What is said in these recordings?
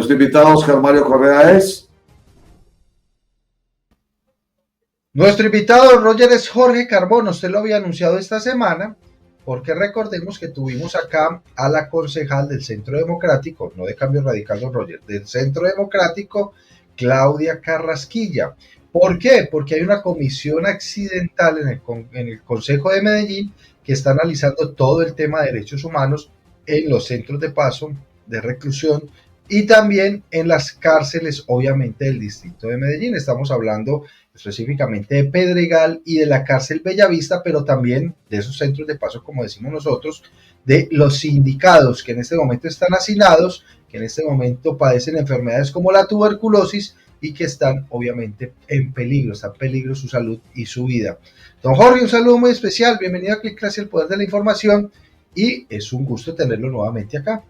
Nuestro invitado Oscar Mario Correa es... Nuestro invitado Roger es Jorge Carbón. Usted lo había anunciado esta semana, porque recordemos que tuvimos acá a la concejal del Centro Democrático, no de Cambio Radical, don Roger, del Centro Democrático, Claudia Carrasquilla. ¿Por qué? Porque hay una comisión accidental en el Consejo de Medellín que está analizando todo el tema de derechos humanos en los centros de paso, de reclusión y también en las cárceles, obviamente, del distrito de Medellín. Estamos hablando específicamente de Pedregal y de la cárcel Bellavista, pero también de esos centros de paso, como decimos nosotros, de los sindicados que en este momento están hacinados, que en este momento padecen enfermedades como la tuberculosis y que están obviamente en peligro, está en peligro su salud y su vida. Don Jorge, un saludo muy especial, bienvenido a Clickracia, el poder de la información, y es un gusto tenerlo nuevamente acá.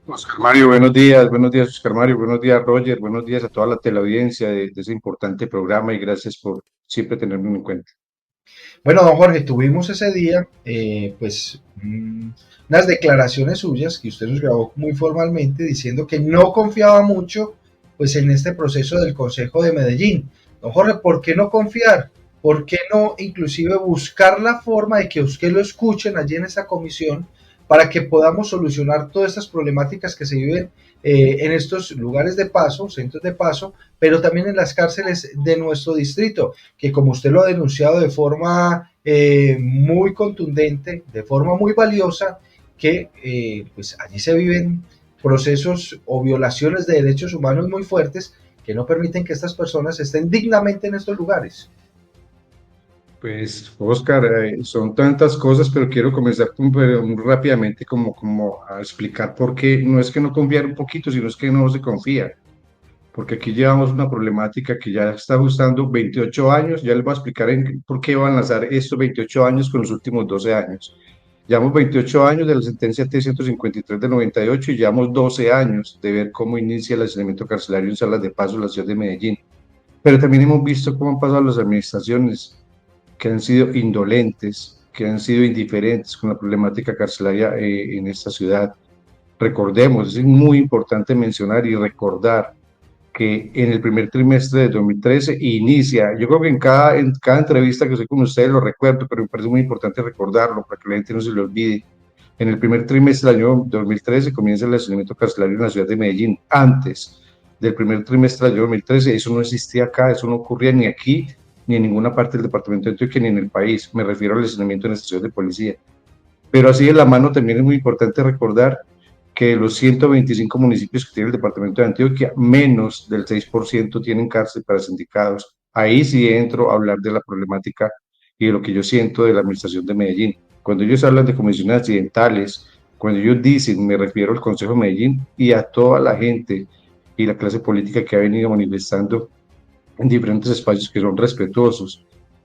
Oscar Mario, buenos días Oscar Mario, buenos días Roger, buenos días a toda la teleaudiencia de ese importante programa y gracias por siempre tenerme en cuenta. Bueno, don Jorge, tuvimos ese día, unas declaraciones suyas que usted nos grabó muy formalmente diciendo que no confiaba mucho pues en este proceso del Consejo de Medellín. Don Jorge, ¿por qué no confiar? ¿Por qué no inclusive buscar la forma de que usted lo escuchen allí en esa comisión para que podamos solucionar todas estas problemáticas que se viven en estos lugares de paso, centros de paso, pero también en las cárceles de nuestro distrito, que como usted lo ha denunciado de forma muy contundente, de forma muy valiosa, que pues allí se viven procesos o violaciones de derechos humanos muy fuertes que no permiten que estas personas estén dignamente en estos lugares? Pues Oscar, son tantas cosas, pero quiero comenzar muy rápidamente como a explicar por qué no es que no confiar un poquito, sino es que no se confía. Porque aquí llevamos una problemática que ya está gustando 28 años, ya les voy a explicar por qué van a lanzar estos 28 años con los últimos 12 años. Llevamos 28 años de la sentencia T-153 del 98 y llevamos 12 años de ver cómo inicia el hacinamiento carcelario en salas de paso en la ciudad de Medellín. Pero también hemos visto cómo han pasado las administraciones que han sido indolentes, que han sido indiferentes con la problemática carcelaria en esta ciudad. Recordemos, es muy importante mencionar y recordar que en el primer trimestre de 2013 inicia, yo creo que en cada entrevista que soy con ustedes lo recuerdo, pero me parece muy importante recordarlo para que la gente no se lo olvide. En el primer trimestre del año 2013 comienza el hacinamiento carcelario en la ciudad de Medellín. Antes del primer trimestre del año 2013, eso no existía acá, eso no ocurría ni aquí, ni en ninguna parte del departamento de Antioquia, ni en el país. Me refiero al hacinamiento en estaciones de policía. Pero así de la mano también es muy importante recordar que los 125 municipios que tiene el departamento de Antioquia, menos del 6% tienen cárcel para sindicados. Ahí sí entro a hablar de la problemática y de lo que yo siento de la administración de Medellín. Cuando ellos hablan de comisiones accidentales, cuando ellos dicen, me refiero al Consejo de Medellín y a toda la gente y la clase política que ha venido manifestando en diferentes espacios que son respetuosos,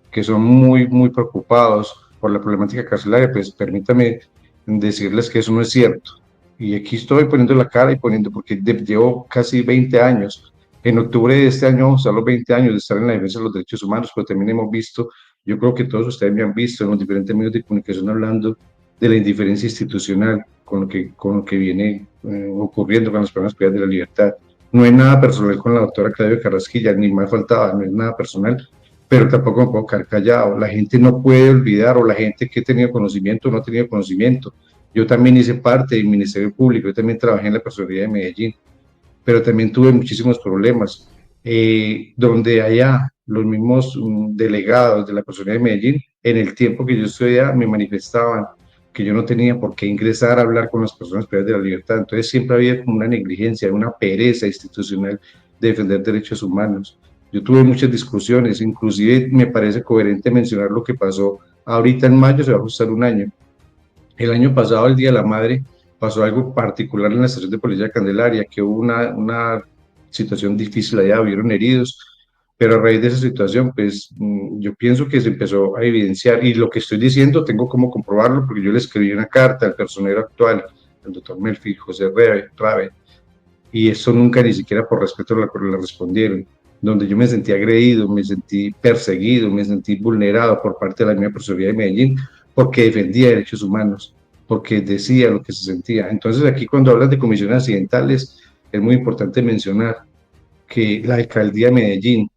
que son muy preocupados por la problemática carcelaria, pues permítame decirles que eso no es cierto. Y aquí estoy poniendo la cara y poniendo, porque llevo casi 20 años. En octubre de este año vamos a los 20 años de estar en la defensa de los derechos humanos, pero también hemos visto, yo creo que todos ustedes me han visto en los diferentes medios de comunicación hablando de la indiferencia institucional con lo que viene ocurriendo con las personas privadas de la libertad. No es nada personal con la doctora Claudia Carrasquilla, ni más faltaba, no es nada personal, pero tampoco me puedo quedar callado. La gente no puede olvidar, o la gente que ha tenido conocimiento o no ha tenido conocimiento. Yo también hice parte del Ministerio Público, yo también trabajé en la Personería de Medellín, pero también tuve muchísimos problemas, donde allá los mismos delegados de la Personería de Medellín, en el tiempo que yo estudiaba, me manifestaban que yo no tenía por qué ingresar a hablar con las personas privadas de la libertad. Entonces siempre había como una negligencia, una pereza institucional de defender derechos humanos. Yo tuve muchas discusiones, inclusive me parece coherente mencionar lo que pasó ahorita en mayo, se va a ajustar un año. El año pasado, el Día de la Madre, pasó algo particular en la estación de policía de Candelaria, que hubo una situación difícil allá, hubieron heridos, pero a raíz de esa situación, pues yo pienso que se empezó a evidenciar, y lo que estoy diciendo tengo como comprobarlo, porque yo le escribí una carta al personero actual, el doctor Melfi José Rabe, y eso nunca ni siquiera por respeto la respondieron, donde yo me sentí agredido, me sentí perseguido, me sentí vulnerado por parte de la misma Personería de Medellín, porque defendía derechos humanos, porque decía lo que se sentía. Entonces aquí cuando hablan de comisiones accidentales, es muy importante mencionar que la alcaldía de Medellín,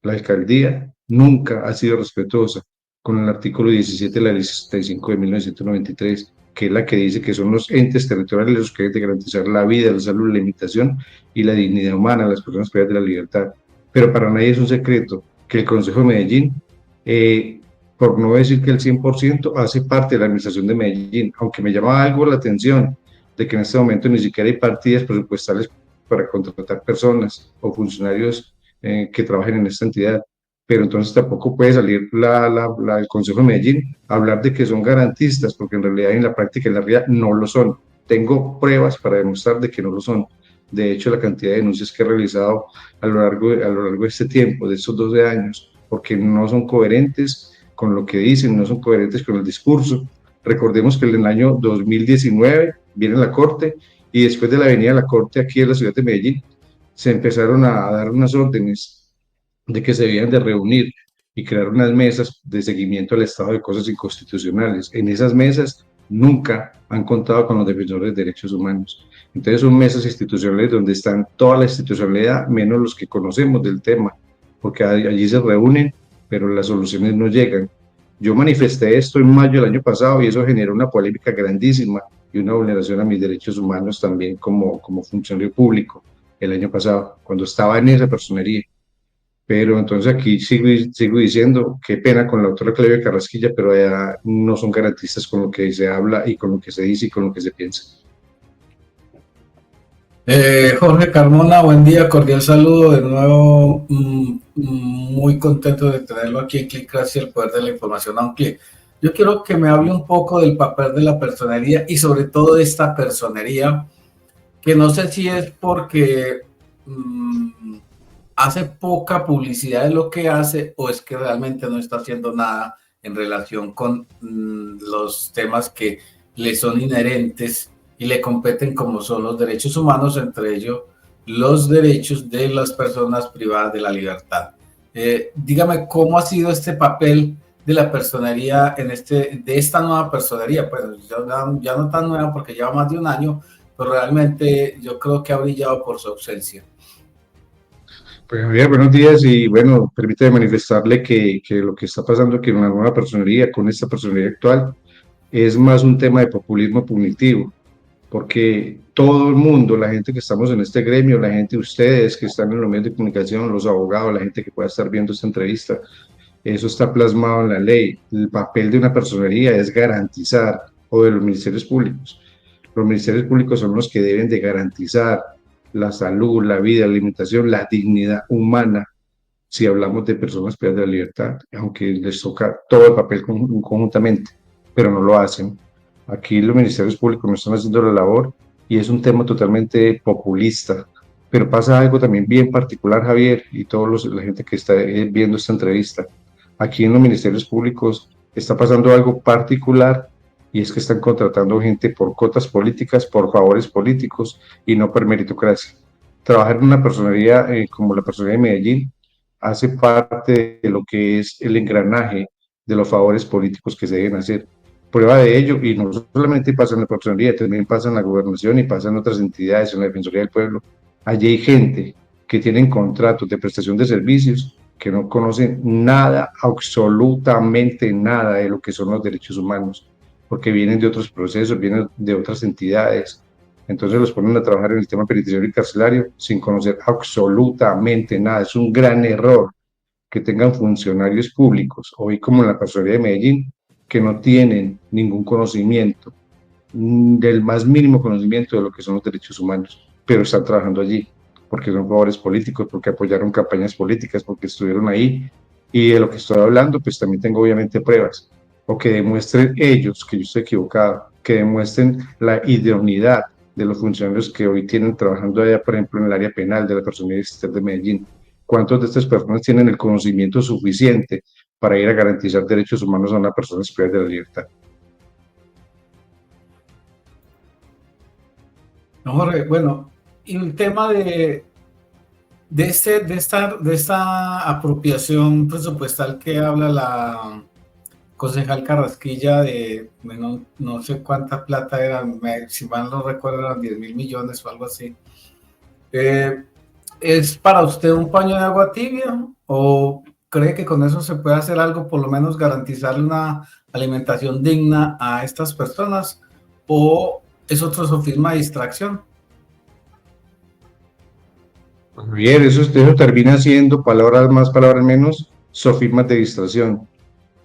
la alcaldía nunca ha sido respetuosa con el artículo 17 de la ley 65 de 1993, que es la que dice que son los entes territoriales los que deben de garantizar la vida, la salud, la limitación y la dignidad humana de las personas privadas de la libertad. Pero para nadie es un secreto que el Consejo de Medellín, por no decir que el 100%, hace parte de la administración de Medellín, aunque me llama algo la atención de que en este momento ni siquiera hay partidas presupuestales para contratar personas o funcionarios que trabajen en esta entidad. Pero entonces tampoco puede salir el Consejo de Medellín a hablar de que son garantistas, porque en realidad en la práctica, en la realidad, no lo son. Tengo pruebas para demostrar de que no lo son. De hecho, la cantidad de denuncias que he realizado a lo largo de este tiempo, de estos 12 años, porque no son coherentes con lo que dicen, no son coherentes con el discurso. Recordemos que en el año 2019 viene la Corte y después de la venida de la Corte aquí en la ciudad de Medellín, se empezaron a dar unas órdenes de que se debían de reunir y crear unas mesas de seguimiento al estado de cosas inconstitucionales. En esas mesas nunca han contado con los defensores de derechos humanos. Entonces son mesas institucionales donde están toda la institucionalidad, menos los que conocemos del tema, porque allí se reúnen, pero las soluciones no llegan. Yo manifesté esto en mayo del año pasado y eso generó una polémica grandísima y una vulneración a mis derechos humanos también como funcionario público el año pasado, cuando estaba en esa personería. Pero entonces aquí sigo diciendo, qué pena con la autora Claudia Carrasquilla, pero ya no son garantistas con lo que se habla y con lo que se dice y con lo que se piensa. Jorge Carmona, buen día, cordial saludo de nuevo, muy contento de tenerlo aquí en Clic, gracias al poder de la información a un clic. Yo quiero que me hable un poco del papel de la personería y sobre todo de esta personería, que no sé si es porque hace poca publicidad de lo que hace o es que realmente no está haciendo nada en relación con los temas que le son inherentes y le competen, como son los derechos humanos, entre ellos los derechos de las personas privadas de la libertad. Dígame cómo ha sido este papel de la personería de esta nueva personería, pues ya no tan nueva porque lleva más de un año, pero realmente yo creo que ha brillado por su ausencia. Pues Javier, buenos días y bueno, permítame manifestarle que lo que está pasando aquí en una nueva personería, con esta personería actual, es más un tema de populismo punitivo, porque todo el mundo, la gente que estamos en este gremio, la gente de ustedes que están en los medios de comunicación, los abogados, la gente que pueda estar viendo esta entrevista, eso está plasmado en la ley. El papel de una personería es garantizar, o de los ministerios públicos. Los ministerios públicos son los que deben de garantizar la salud, la vida, la alimentación, la dignidad humana, si hablamos de personas privadas de la libertad, aunque les toca todo el papel conjuntamente, pero no lo hacen. Aquí los ministerios públicos no están haciendo la labor y es un tema totalmente populista. Pero pasa algo también bien particular, Javier, y la gente que está viendo esta entrevista. Aquí en los ministerios públicos está pasando algo particular y es que están contratando gente por cotas políticas, por favores políticos y no por meritocracia. Trabajar en una personería como la personería de Medellín hace parte de lo que es el engranaje de los favores políticos que se deben hacer. Prueba de ello, y no solamente pasa en la personería, también pasa en la gobernación y pasa en otras entidades, en la Defensoría del Pueblo. Allí hay gente que tiene contratos de prestación de servicios que no conocen nada, absolutamente nada de lo que son los derechos humanos, porque vienen de otros procesos, vienen de otras entidades. Entonces los ponen a trabajar en el tema penitenciario y carcelario sin conocer absolutamente nada. Es un gran error que tengan funcionarios públicos, hoy como en la personería de Medellín, que no tienen ningún conocimiento, del más mínimo conocimiento de lo que son los derechos humanos, pero están trabajando allí, porque son favores políticos, porque apoyaron campañas políticas, porque estuvieron ahí. Y de lo que estoy hablando, pues también tengo obviamente pruebas, o que demuestren ellos que yo estoy equivocado, que demuestren la idoneidad de los funcionarios que hoy tienen trabajando allá, por ejemplo, en el área penal de la personería de Medellín. ¿Cuántos de estas personas tienen el conocimiento suficiente para ir a garantizar derechos humanos a una persona privada de la libertad? No, Jorge, bueno, y el tema de esta apropiación presupuestal que habla la concejal Carrasquilla de, bueno, no sé cuánta plata era, si mal no recuerdo eran 10.000 millones o algo así. Eh, ¿Es para usted un paño de agua tibia o cree que con eso se puede hacer algo, por lo menos garantizarle una alimentación digna a estas personas, o es otro sofisma de distracción? Javier, eso termina siendo palabras más, palabras menos, sofismas de distracción.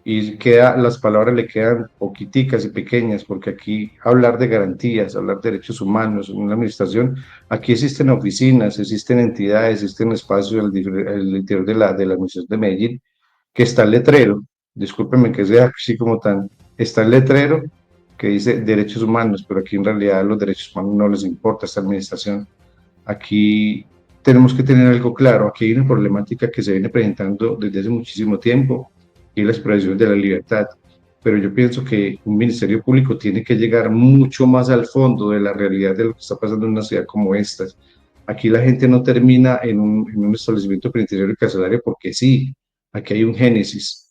Y las palabras le quedan poquiticas y pequeñas, porque aquí hablar de garantías, hablar de derechos humanos en una administración, aquí existen oficinas, existen entidades, existen espacios al interior de la administración de Medellín, que está el letrero, discúlpenme que sea así como tan, está el letrero que dice derechos humanos, pero aquí en realidad los derechos humanos no les importa a esta administración. Aquí tenemos que tener algo claro, aquí hay una problemática que se viene presentando desde hace muchísimo tiempo y la expresión de la libertad, pero yo pienso que un ministerio público tiene que llegar mucho más al fondo de la realidad de lo que está pasando en una ciudad como esta. Aquí la gente no termina en un establecimiento penitenciario y carcelario porque sí, aquí hay un génesis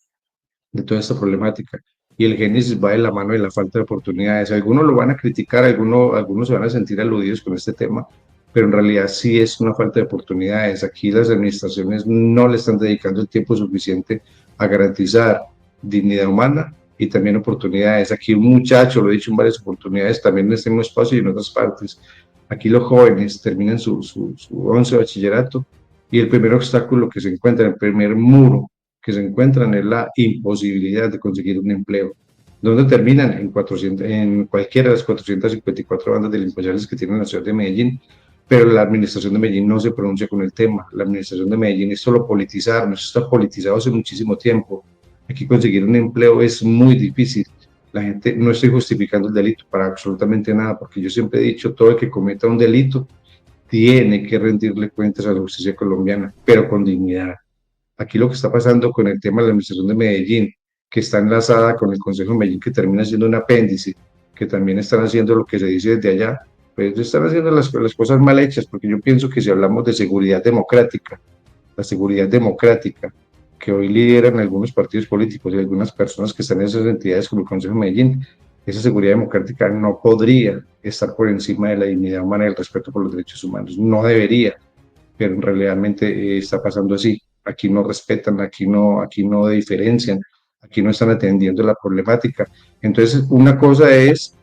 de toda esta problemática. Y el génesis va de la mano de la falta de oportunidades. Algunos lo van a criticar, algunos se van a sentir aludidos con este tema, pero en realidad sí es una falta de oportunidades. Aquí las administraciones no le están dedicando el tiempo suficiente a garantizar dignidad humana y también oportunidades. Aquí un muchacho, lo he dicho en varias oportunidades, también en este mismo espacio y en otras partes, aquí los jóvenes terminan su 11 de bachillerato y el primer obstáculo que se encuentra, el primer muro que se encuentran es la imposibilidad de conseguir un empleo. ¿Dónde terminan? En cualquiera de las 454 bandas delincuenciales que tiene la ciudad de Medellín, pero la administración de Medellín no se pronuncia con el tema. La administración de Medellín es solo politizar, no está politizado hace muchísimo tiempo. Aquí conseguir un empleo es muy difícil. La gente, no estoy justificando el delito para absolutamente nada, porque yo siempre he dicho, todo el que cometa un delito tiene que rendirle cuentas a la justicia colombiana, pero con dignidad. Aquí lo que está pasando con el tema de la administración de Medellín, que está enlazada con el Consejo de Medellín, que termina siendo un apéndice, que también están haciendo lo que se dice desde allá, pues están haciendo las cosas mal hechas, porque yo pienso que si hablamos de seguridad democrática, la seguridad democrática que hoy lideran algunos partidos políticos y algunas personas que están en esas entidades como el Consejo de Medellín, esa seguridad democrática no podría estar por encima de la dignidad humana y el respeto por los derechos humanos, no debería, pero realmente está pasando así. Aquí no respetan, aquí no diferencian, aquí no están atendiendo la problemática. Entonces, una cosa es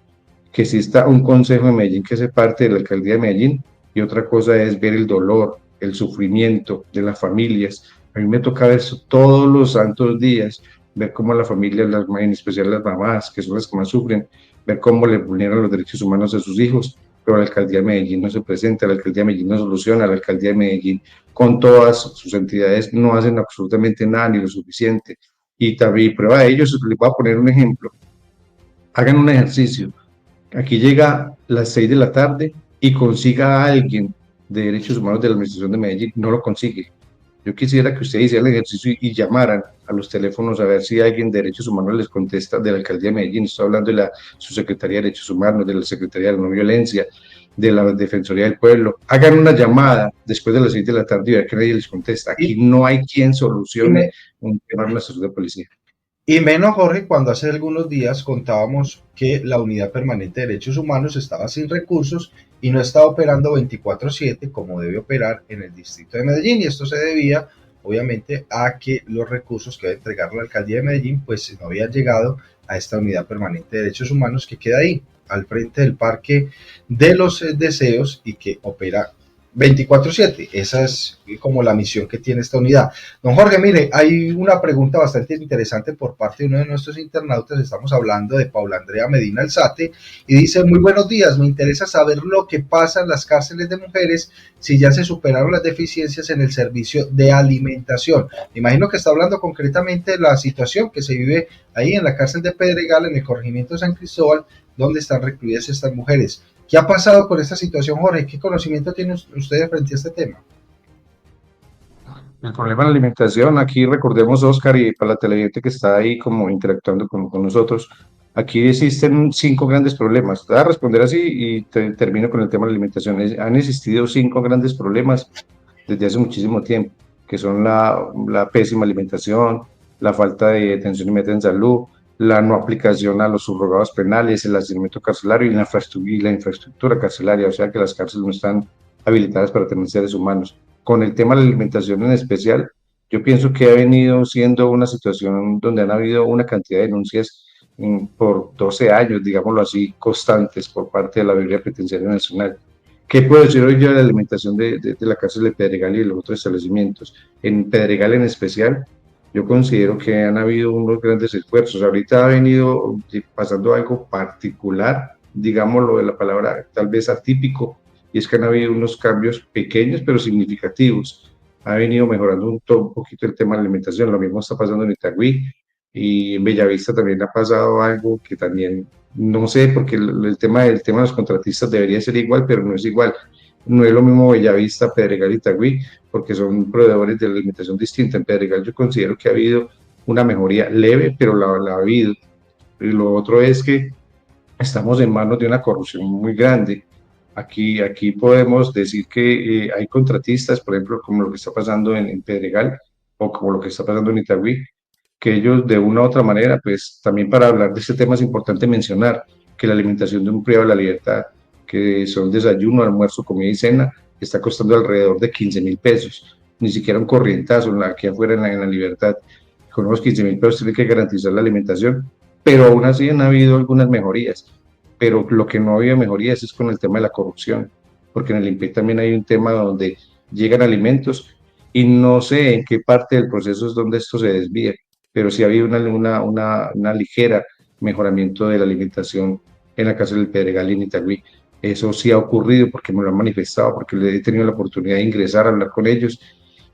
que exista un consejo de Medellín que hace parte de la alcaldía de Medellín y otra cosa es ver el dolor, el sufrimiento de las familias. A mí me toca ver eso todos los santos días, ver cómo las familias, en especial las mamás, que son las que más sufren, ver cómo le vulneran los derechos humanos a sus hijos, pero la alcaldía de Medellín no se presenta, la alcaldía de Medellín no soluciona, la alcaldía de Medellín con todas sus entidades no hacen absolutamente nada ni lo suficiente. Y también prueba de ello, les voy a poner un ejemplo. Hagan un ejercicio. Aquí llega las 6 de la tarde y consiga a alguien de derechos humanos de la administración de Medellín, no lo consigue. Yo quisiera que ustedes hicieran el ejercicio y llamaran a los teléfonos a ver si alguien de derechos humanos les contesta de la alcaldía de Medellín. Estoy hablando de la subsecretaría de Derechos Humanos, de la Secretaría de la No Violencia, de la Defensoría del Pueblo. Hagan una llamada después de las 6 de la tarde y ver que nadie les contesta. Aquí no hay quien solucione un tema de una estación de policía. Y menos, Jorge, cuando hace algunos días contábamos que la Unidad Permanente de Derechos Humanos estaba sin recursos y no estaba operando 24/7 como debe operar en el distrito de Medellín. Y esto se debía, obviamente, a que los recursos que debe entregar la alcaldía de Medellín, pues no habían llegado a esta Unidad Permanente de Derechos Humanos que queda ahí, al frente del Parque de los Deseos y que opera 24/7. Esa es como la misión que tiene esta unidad. Don Jorge, mire, hay una pregunta bastante interesante por parte de uno de nuestros internautas. Estamos hablando de Paula Andrea Medina Alzate y dice: muy buenos días, me interesa saber lo que pasa en las cárceles de mujeres, si ya se superaron las deficiencias en el servicio de alimentación. Me imagino que está hablando concretamente de la situación que se vive ahí en la cárcel de Pedregal, en el corregimiento de San Cristóbal, donde están recluidas estas mujeres. ¿Qué ha pasado con esta situación, Jorge? ¿Qué conocimiento tiene usted frente a este tema? El problema de la alimentación, aquí recordemos, Oscar, y para la televidente que está ahí como interactuando con nosotros, aquí existen 5 grandes problemas. Voy a responder así y termino con el tema de la alimentación. Han existido 5 grandes problemas desde hace muchísimo tiempo, que son la pésima alimentación, la falta de atención inmediata en salud, la no aplicación a los subrogados penales, el hacinamiento carcelario y la infraestructura carcelaria, o sea que las cárceles no están habilitadas para tener seres humanos. Con el tema de la alimentación en especial, yo pienso que ha venido siendo una situación donde han habido una cantidad de denuncias por 12 años, digámoslo así, constantes por parte de la Biblia Penitenciaria Nacional. ¿Qué puedo decir hoy yo de la alimentación de la cárcel de Pedregal y de los otros establecimientos? En Pedregal en especial, yo considero que han habido unos grandes esfuerzos. Ahorita ha venido pasando algo particular, digámoslo de la palabra tal vez atípico, y es que han habido unos cambios pequeños pero significativos. Ha venido mejorando un poquito el tema de la alimentación. Lo mismo está pasando en Itagüí, y en Bellavista también ha pasado algo que también no sé, porque el tema de los contratistas debería ser igual, pero no es igual. No es lo mismo Bellavista, Pedregal y Itagüí, porque son proveedores de alimentación distinta. En Pedregal yo considero que ha habido una mejoría leve, pero la ha habido. Y lo otro es que estamos en manos de una corrupción muy grande. Aquí podemos decir que hay contratistas, por ejemplo, como lo que está pasando en Pedregal o como lo que está pasando en Itagüí, que ellos de una u otra manera, pues también para hablar de este tema es importante mencionar que la alimentación de un privado de la libertad, que son desayuno, almuerzo, comida y cena, está costando alrededor de 15.000 pesos, ni siquiera un corrientazo aquí afuera en la libertad. Con unos 15.000 pesos tiene que garantizar la alimentación, pero aún así han habido algunas mejorías, pero lo que no había mejorías es con el tema de la corrupción, porque en el INPE también hay un tema donde llegan alimentos y no sé en qué parte del proceso es donde esto se desvía, pero sí ha habido una ligera mejoramiento de la alimentación en la cárcel del Pedregal y en Itagüí. Eso sí ha ocurrido porque me lo han manifestado, porque le he tenido la oportunidad de ingresar a hablar con ellos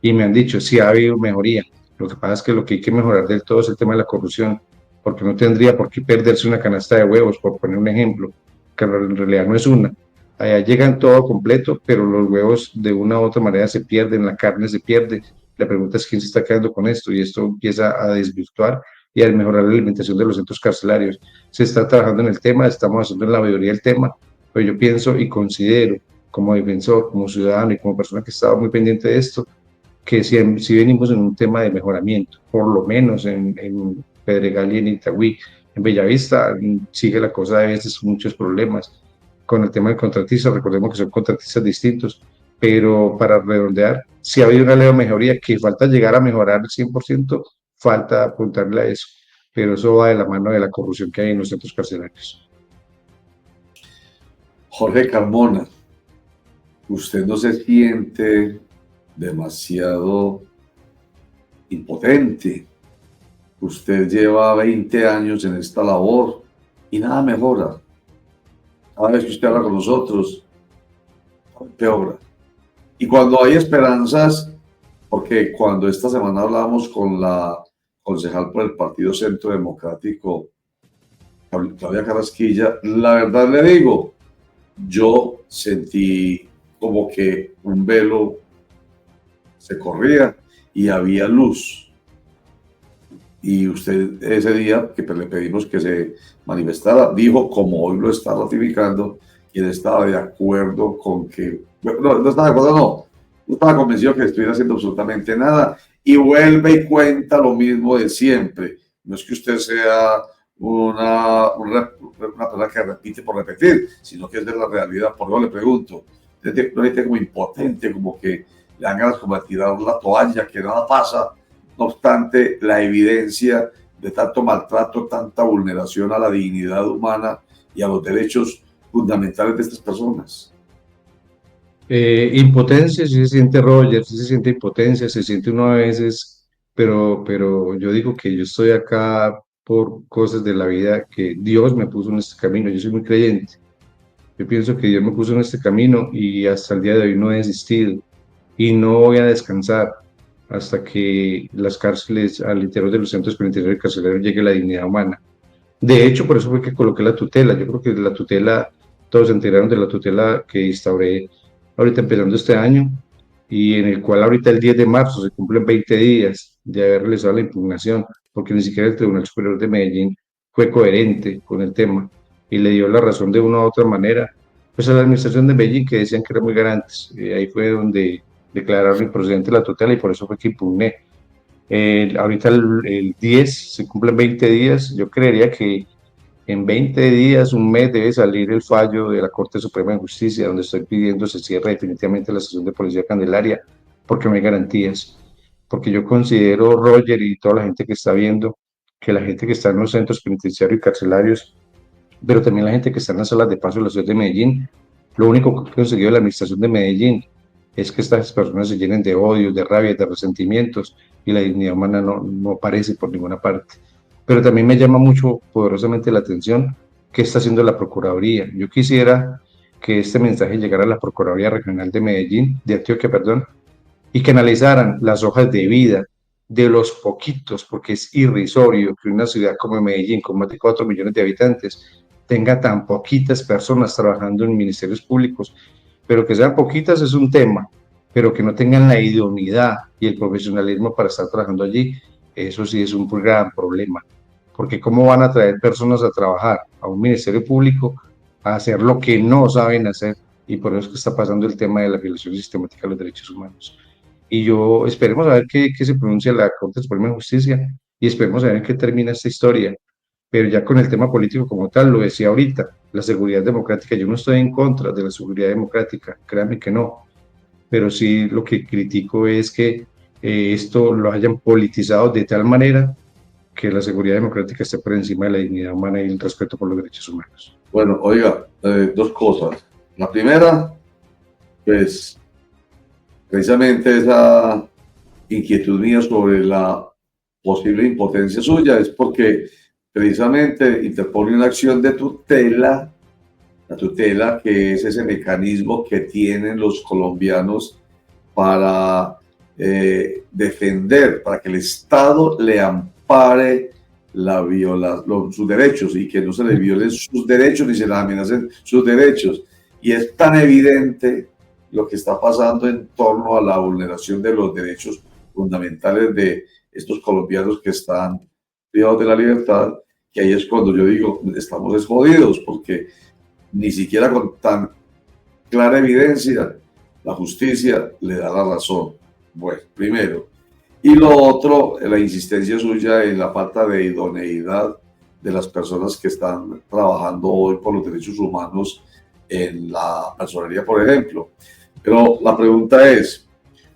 y me han dicho, sí ha habido mejoría. Lo que pasa es que lo que hay que mejorar del todo es el tema de la corrupción, porque no tendría por qué perderse una canasta de huevos, por poner un ejemplo, que en realidad no es una. Allá llegan todo completo, pero los huevos de una u otra manera se pierden, la carne se pierde. La pregunta es quién se está quedando con esto y esto empieza a desvirtuar y a mejorar la alimentación de los centros carcelarios. Se está trabajando en el tema, estamos haciendo la mayoría del tema, pero yo pienso y considero como defensor, como ciudadano y como persona que estaba muy pendiente de esto, que si venimos en un tema de mejoramiento, por lo menos en Pedregal y en Itagüí. En Bellavista sigue la cosa de veces muchos problemas con el tema del contratista. Recordemos que son contratistas distintos, pero para redondear, si ha habido una leve mejoría, que falta llegar a mejorar el 100%, falta apuntarle a eso, pero eso va de la mano de la corrupción que hay en los centros carcelarios. Jorge Carmona, ¿usted no se siente demasiado impotente? Usted lleva 20 años en esta labor y nada mejora. Cada vez que usted habla con nosotros, empeora. Y cuando hay esperanzas, porque cuando esta semana hablamos con la concejal por el Partido Centro Democrático, Claudia Carrasquilla, la verdad le digo, yo sentí como que un velo se corría y había luz. Y usted ese día que le pedimos que se manifestara, dijo, como hoy lo está ratificando, que él estaba de acuerdo con que, no estaba de acuerdo, no estaba convencido que estuviera haciendo absolutamente nada, y vuelve y cuenta lo mismo de siempre. No es que usted sea una persona que repite por repetir, sino que es de la realidad. Por eso le pregunto, usted no está como impotente, como que le dan ganas como de tirar la toalla, que nada pasa. No obstante, la evidencia de tanto maltrato, tanta vulneración a la dignidad humana y a los derechos fundamentales de estas personas. Impotencia, sí se siente Roger, sí se siente impotencia, se siente uno a veces, pero yo digo que yo estoy acá por cosas de la vida que Dios me puso en este camino. Yo soy muy creyente. Yo pienso que Dios me puso en este camino y hasta el día de hoy no he desistido y no voy a descansar hasta que las cárceles, al interior de los centros penitenciarios carcelarios, llegue la dignidad humana. De hecho, por eso fue que coloqué la tutela. Yo creo que la tutela, todos se enteraron de la tutela que instauré ahorita empezando este año, y en el cual ahorita el 10 de marzo se cumplen 20 días de haber realizado la impugnación, porque ni siquiera el Tribunal Superior de Medellín fue coherente con el tema y le dio la razón de una u otra manera, pues a la administración de Medellín, que decían que eran muy garantes. Ahí fue donde declararon improcedente la tutela y por eso fue que impugné. Ahorita el 10 se cumplen 20 días. Yo creería que En 20 días, un mes, debe salir el fallo de la Corte Suprema de Justicia, donde estoy pidiendo se cierre definitivamente la estación de Policía Candelaria, porque no hay garantías. Porque yo considero, Roger, y toda la gente que está viendo, que la gente que está en los centros penitenciarios y carcelarios, pero también la gente que está en las salas de paso de la ciudad de Medellín, lo único que ha conseguido la administración de Medellín es que estas personas se llenen de odio, de rabia, de resentimientos, y la dignidad humana no aparece por ninguna parte. Pero también me llama mucho poderosamente la atención qué está haciendo la Procuraduría. Yo quisiera que este mensaje llegara a la Procuraduría Regional de Medellín, de Antioquia, perdón, y que analizaran las hojas de vida de los poquitos, porque es irrisorio que una ciudad como Medellín, con más de 4 millones de habitantes, tenga tan poquitas personas trabajando en ministerios públicos. Pero que sean poquitas es un tema, pero que no tengan la idoneidad y el profesionalismo para estar trabajando allí, eso sí es un gran problema. Porque ¿cómo van a traer personas a trabajar a un ministerio público a hacer lo que no saben hacer? Y por eso es que está pasando el tema de la violación sistemática de los derechos humanos. Y yo esperemos a ver qué se pronuncia la Corte Suprema de Justicia y esperemos a ver qué termina esta historia. Pero ya con el tema político como tal, lo decía ahorita, la seguridad democrática, yo no estoy en contra de la seguridad democrática, créanme que no, pero sí lo que critico es que esto lo hayan politizado de tal manera que la seguridad democrática esté por encima de la dignidad humana y el respeto por los derechos humanos. Bueno, oiga, dos cosas. La primera, pues precisamente esa inquietud mía sobre la posible impotencia suya es porque precisamente interpone una acción de tutela, la tutela que es ese mecanismo que tienen los colombianos para defender, para que el Estado le ampare sus derechos y que no se le violen sus derechos ni se le amenacen sus derechos. Y es tan evidente lo que está pasando en torno a la vulneración de los derechos fundamentales de estos colombianos que están privados de la libertad, que ahí es cuando yo digo, estamos desjodidos, porque ni siquiera con tan clara evidencia la justicia le da la razón. Bueno, primero. Y lo otro, la insistencia suya en la falta de idoneidad de las personas que están trabajando hoy por los derechos humanos en la personería, por ejemplo. Pero la pregunta es,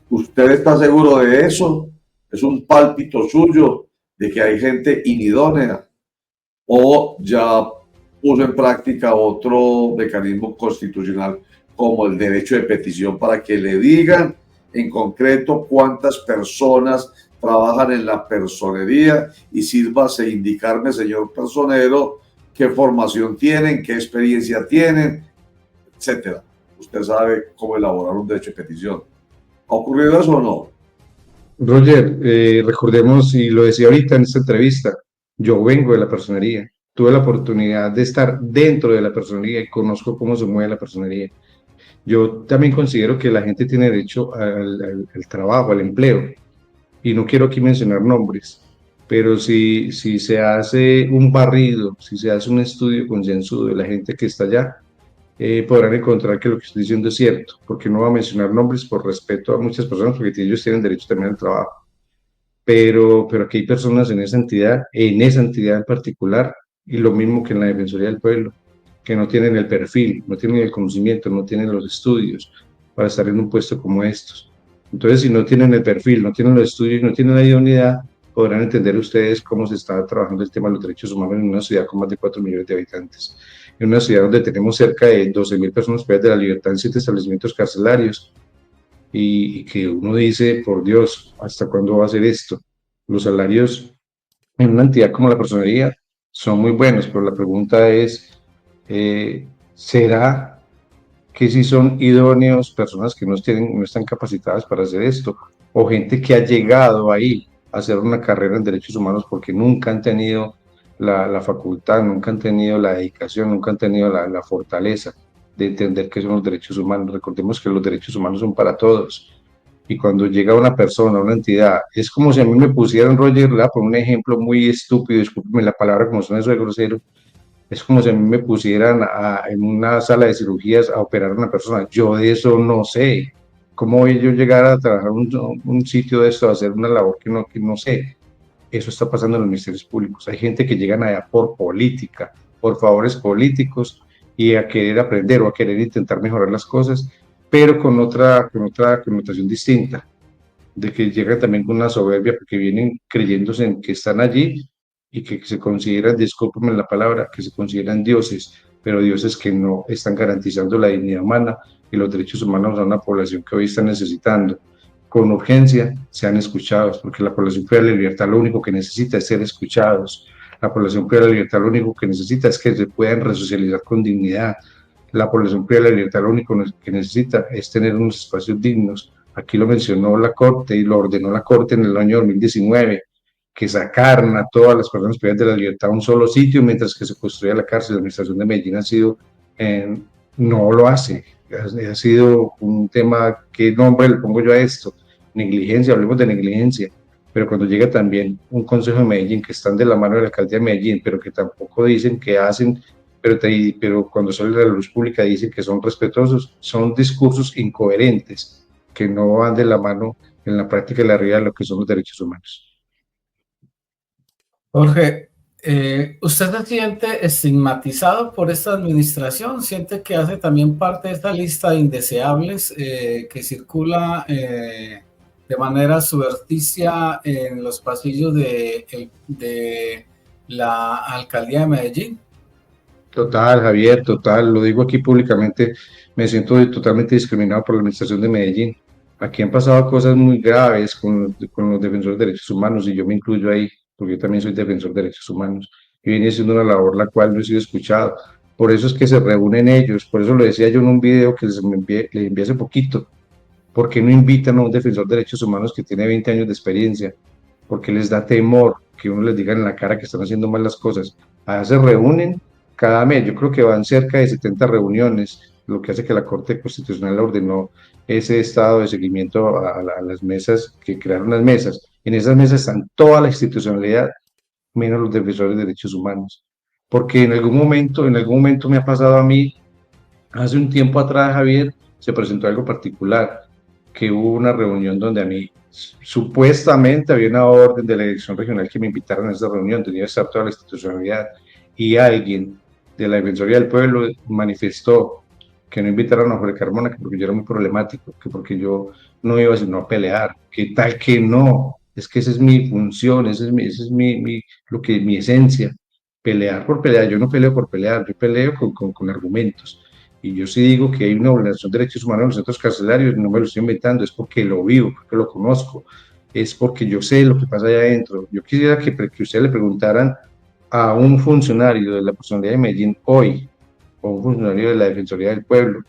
¿usted está seguro de eso? ¿Es un pálpito suyo de que hay gente inidónea? ¿O ya puso en práctica otro mecanismo constitucional como el derecho de petición para que le digan en concreto cuántas personas trabajan en la personería y sírvase indicarme, señor personero, qué formación tienen, qué experiencia tienen, etcétera? Usted sabe cómo elaborar un derecho de petición. ¿Ha ocurrido eso o no? Roger, recordemos, y lo decía ahorita en esta entrevista, yo vengo de la personería, tuve la oportunidad de estar dentro de la personería y conozco cómo se mueve la personería. Yo también considero que la gente tiene derecho al trabajo, al empleo, y no quiero aquí mencionar nombres, pero si se hace un barrido, si se hace un estudio concienzudo de la gente que está allá, podrán encontrar que lo que estoy diciendo es cierto, porque no voy a mencionar nombres por respeto a muchas personas, porque ellos tienen derecho también al trabajo. Pero aquí hay personas en esa entidad en particular, y lo mismo que en la Defensoría del Pueblo, que no tienen el perfil, no tienen el conocimiento, no tienen los estudios para estar en un puesto como estos. Entonces, si no tienen el perfil, no tienen los estudios, no tienen la idoneidad, podrán entender ustedes cómo se está trabajando el tema de los derechos humanos en una ciudad con más de 4 millones de habitantes, en una ciudad donde tenemos cerca de 12.000 personas privadas de la libertad en 7 establecimientos carcelarios, y que uno dice, por Dios, ¿hasta cuándo va a ser esto? Los salarios en una entidad como la personería son muy buenos, pero la pregunta es, ¿será que si son idóneos personas que no están capacitadas para hacer esto? O gente que ha llegado ahí a hacer una carrera en derechos humanos porque nunca han tenido la facultad, nunca han tenido la dedicación, nunca han tenido la fortaleza de entender qué son los derechos humanos. Recordemos que los derechos humanos son para todos. Y cuando llega una persona, una entidad, es como si a mí me pusieran, Roger, por un ejemplo muy estúpido, discúlpeme la palabra como suena eso de grosero, es como si a mí me pusieran en una sala de cirugías a operar a una persona. Yo de eso no sé. ¿Cómo voy yo llegar a trabajar un sitio de esto, a hacer una labor que no sé? Eso está pasando en los ministerios públicos. Hay gente que llegan allá por política, por favores políticos y a querer aprender o a querer intentar mejorar las cosas, pero con otra connotación distinta, de que llegan también con una soberbia porque vienen creyéndose en que están allí y que se consideran, discúlpenme la palabra, que se consideran dioses, pero dioses que no están garantizando la dignidad humana y los derechos humanos a una población que hoy está necesitando. Con urgencia sean escuchados, porque la población pide la libertad, lo único que necesita es ser escuchados. La población pide la libertad, lo único que necesita es que se puedan resocializar con dignidad. La población pide la libertad, lo único que necesita es tener unos espacios dignos. Aquí lo mencionó la Corte y lo ordenó la Corte en el año 2019, que sacaran a todas las personas privadas de la libertad a un solo sitio mientras que se construía la cárcel. La administración de Medellín ha sido, no lo hace, ha sido un tema, ¿qué nombre le pongo yo a esto? Negligencia, hablemos de negligencia, pero cuando llega también un Consejo de Medellín que están de la mano de la alcaldía de Medellín, pero que tampoco dicen que hacen, pero cuando sale a la luz pública dicen que son respetuosos, son discursos incoherentes que no van de la mano en la práctica y la realidad de lo que son los derechos humanos. Jorge, ¿usted se siente estigmatizado por esta administración? ¿Siente que hace también parte de esta lista de indeseables que circula de manera subrepticia en los pasillos de la alcaldía de Medellín? Total, Javier, total, lo digo aquí públicamente, me siento totalmente discriminado por la administración de Medellín. Aquí han pasado cosas muy graves con los defensores de derechos humanos y yo me incluyo ahí, porque yo también soy defensor de derechos humanos y viene siendo una labor la cual no he sido escuchado. Por eso es que se reúnen ellos, por eso lo decía yo en un video que les envié hace poquito. ¿Por qué no invitan a un defensor de derechos humanos que tiene 20 años de experiencia? Porque les da temor que uno les diga en la cara que están haciendo mal las cosas. Allá se reúnen cada mes, yo creo que van cerca de 70 reuniones, lo que hace que la Corte Constitucional ordenó ese estado de seguimiento a las mesas, que crearon las mesas. En esas mesas están toda la institucionalidad, menos los defensores de derechos humanos. Porque en algún momento me ha pasado a mí, hace un tiempo atrás, Javier, se presentó algo particular, que hubo una reunión donde a mí supuestamente había una orden de la dirección regional que me invitaran a esa reunión, tenía que estar toda la institucionalidad, y alguien de la Defensoría del Pueblo manifestó que no invitaron a Jorge Carmona, que porque yo era muy problemático, que porque yo no iba sino a pelear, que tal que no, es que esa es mi función, esa es mi esencia, pelear por pelear, yo no peleo por pelear, yo peleo con argumentos. Y yo sí digo que hay una vulneración de derechos humanos en los centros carcelarios, no me lo estoy inventando, es porque lo vivo, porque lo conozco, es porque yo sé lo que pasa allá adentro. Yo quisiera que ustedes le preguntaran a un funcionario de la Personalidad de Medellín hoy, o un funcionario de la Defensoría del Pueblo,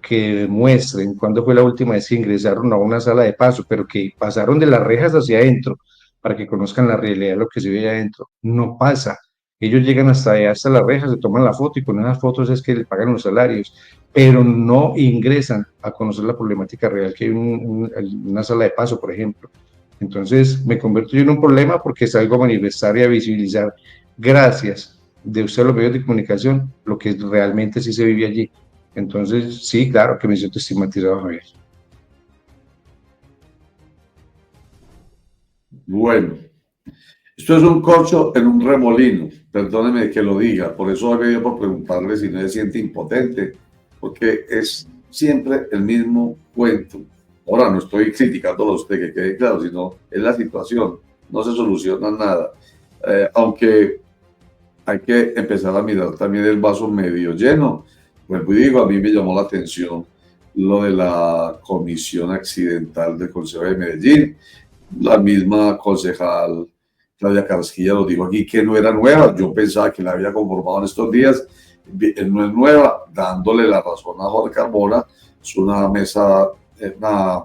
que demuestren cuándo fue la última vez que ingresaron a una sala de paso, pero que pasaron de las rejas hacia adentro, para que conozcan la realidad de lo que se ve adentro. No pasa. Ellos llegan hasta allá, hasta las rejas, se toman la foto y con esas fotos es que le pagan los salarios, pero no ingresan a conocer la problemática real que hay en una sala de paso, por ejemplo. Entonces me convierto yo en un problema porque salgo a manifestar y a visibilizar, gracias de usted los medios de comunicación, lo que realmente sí se vive allí. Entonces, sí, claro que me siento estigmatizado, Javier. Bueno, esto es un corcho en un remolino, perdóneme que lo diga, por eso había yo por preguntarle si no se siente impotente, porque es siempre el mismo cuento. Ahora no estoy criticándolo a usted, que quede claro, sino es la situación, no se soluciona nada. Aunque hay que empezar a mirar también el vaso medio lleno. Pues digo, a mí me llamó la atención lo de la comisión accidental del Consejo de Medellín. La misma concejal Claudia Carrasquilla lo dijo aquí, que no era nueva. Yo pensaba que la había conformado en estos días. No es nueva, dándole la razón a Jorge Carmona. Es una mesa, una